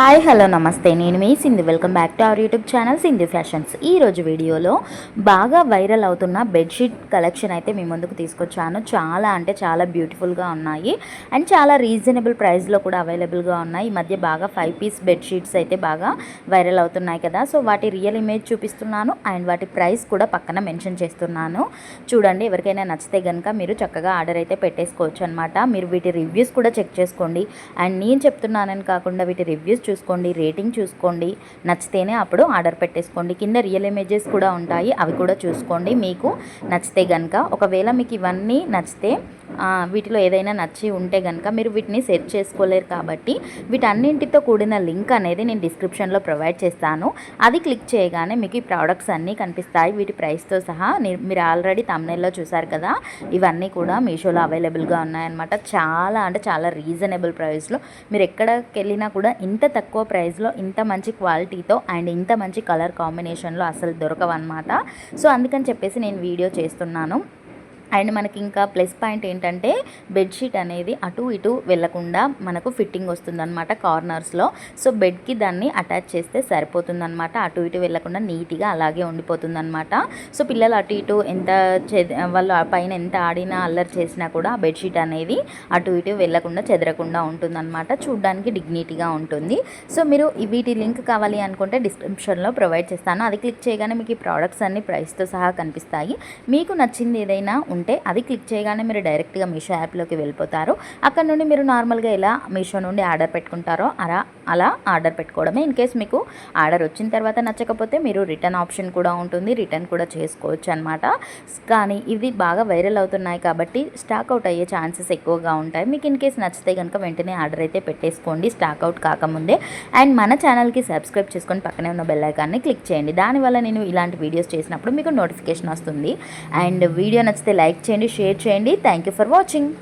Hi hello నమస్తే, నేను మీ Sindhu. Welcome back to our YouTube channel Sindhu fashions. ఈరోజు వీడియోలో బాగా వైరల్ అవుతున్న బెడ్షీట్ కలెక్షన్ అయితే మీ ముందుకు తీసుకొచ్చాను. చాలా అంటే చాలా బ్యూటిఫుల్గా ఉన్నాయి అండ్ చాలా రీజనబుల్ ప్రైస్లో కూడా అవైలబుల్గా ఉన్నాయి. ఈ మధ్య బాగా 5 పీస్ బెడ్షీట్స్ అయితే బాగా వైరల్ అవుతున్నాయి కదా, సో వాటి రియల్ ఇమేజ్ చూపిస్తున్నాను అండ్ వాటి ప్రైస్ కూడా పక్కన మెన్షన్ చేస్తున్నాను. చూడండి, ఎవరికైనా నచ్చితే కనుక మీరు చక్కగా ఆర్డర్ అయితే పెట్టేసుకోవచ్చు అనమాట. మీరు వీటి రివ్యూస్ కూడా చెక్ చేసుకోండి అండ్ నేను చెప్తున్నానని కాకుండా వీటి రివ్యూస్ చూసుకోండి, రేటింగ్ చూసుకోండి, నచ్చితేనే అప్పుడు ఆర్డర్ పెట్టేసుకోండి. కింద రియల్ ఇమేజెస్ కూడా ఉంటాయి, అవి కూడా చూసుకోండి మీకు నచ్చితే కనుక. ఒకవేళ మీకు ఇవన్నీ నచ్చితే వీటిలో ఏదైనా నచ్చి ఉంటే కనుక మీరు వీటిని సెర్చ్ చేసుకోలేరు కాబట్టి వీటన్నింటితో కూడిన లింక్ అనేది నేను డిస్క్రిప్షన్లో ప్రొవైడ్ చేస్తాను. అది క్లిక్ చేయగానే మీకు ఈ ప్రోడక్ట్స్ అన్నీ కనిపిస్తాయి వీటి ప్రైస్తో సహా. మీరు ఆల్రెడీ థంబ్నెయిల్లో చూసారు కదా, ఇవన్నీ కూడా మీషోలో అవైలబుల్గా ఉన్నాయన్నమాట. చాలా అంటే చాలా రీజనబుల్ ప్రైస్లో మీరు ఎక్కడికి వెళ్ళినా కూడా ఇంత తక్కువ ప్రైస్లో ఇంత మంచి క్వాలిటీతో అండ్ ఇంత మంచి కలర్ కాంబినేషన్లో అసలు దొరకవన్నమాట. సో అందుకని చెప్పేసి నేను వీడియో చేస్తున్నాను. అండ్ మనకి ఇంకా ప్లస్ పాయింట్ ఏంటంటే బెడ్షీట్ అనేది అటు ఇటు వెళ్ళకుండా మనకు ఫిట్టింగ్ వస్తుందన్నమాట కార్నర్స్లో. సో బెడ్కి దాన్ని అటాచ్ చేస్తే సరిపోతుందన్నమాట, అటు ఇటు వెళ్ళకుండా నీట్గా అలాగే ఉండిపోతుందన్నమాట. సో పిల్లలు అటు ఇటు ఎంత వాళ్ళు పైన ఎంత ఆడినా అల్లరి చేసినా కూడా ఆ బెడ్షీట్ అనేది అటు ఇటు వెళ్ళకుండా చెదరకుండా ఉంటుందన్నమాట. చూడ్డానికి డిగ్నిటీగా ఉంటుంది. సో మీరు వీటి లింక్ కావాలి అనుకుంటే డిస్క్రిప్షన్లో ప్రొవైడ్ చేస్తాను. అది క్లిక్ చేయగానే మీకు ఈ ప్రోడక్ట్స్ అన్ని ప్రైస్తో సహా కనిపిస్తాయి. మీకు నచ్చింది ఏదైనా ఉంటే అది క్లిక్ చేయగానే మీరు డైరెక్ట్గా మీషో యాప్లోకి వెళ్ళిపోతారు. అక్కడ నుండి మీరు నార్మల్గా ఎలా మీషో నుండి ఆర్డర్ పెట్టుకుంటారో అలా ఆర్డర్ పెట్టుకోవడమే. ఇన్ కేస్ మీకు ఆర్డర్ వచ్చిన తర్వాత నచ్చకపోతే మీరు రిటర్న్ ఆప్షన్ కూడా ఉంటుంది, రిటర్న్ కూడా చేసుకోవచ్చు అనమాట. కానీ ఇది బాగా వైరల్ అవుతున్నాయి కాబట్టి స్టాక్ అవుట్ అయ్యే ఛాన్సెస్ ఎక్కువగా ఉంటాయి. మీకు ఇన్ కేస్ నచ్చితే కనుక వెంటనే ఆర్డర్ అయితే పెట్టేసుకోండి స్టాక్ అవుట్ కాకముందే. అండ్ మన ఛానల్కి సబ్స్క్రైబ్ చేసుకొని పక్కనే ఉన్న బెల్ ఐకాన్ని క్లిక్ చేయండి. దానివల్ల నేను ఇలాంటి వీడియోస్ చేసినప్పుడు మీకు నోటిఫికేషన్ వస్తుంది. అండ్ వీడియో నచ్చితే లైక్ చేయండి, షేర్ చేయండి. Thank you for watching.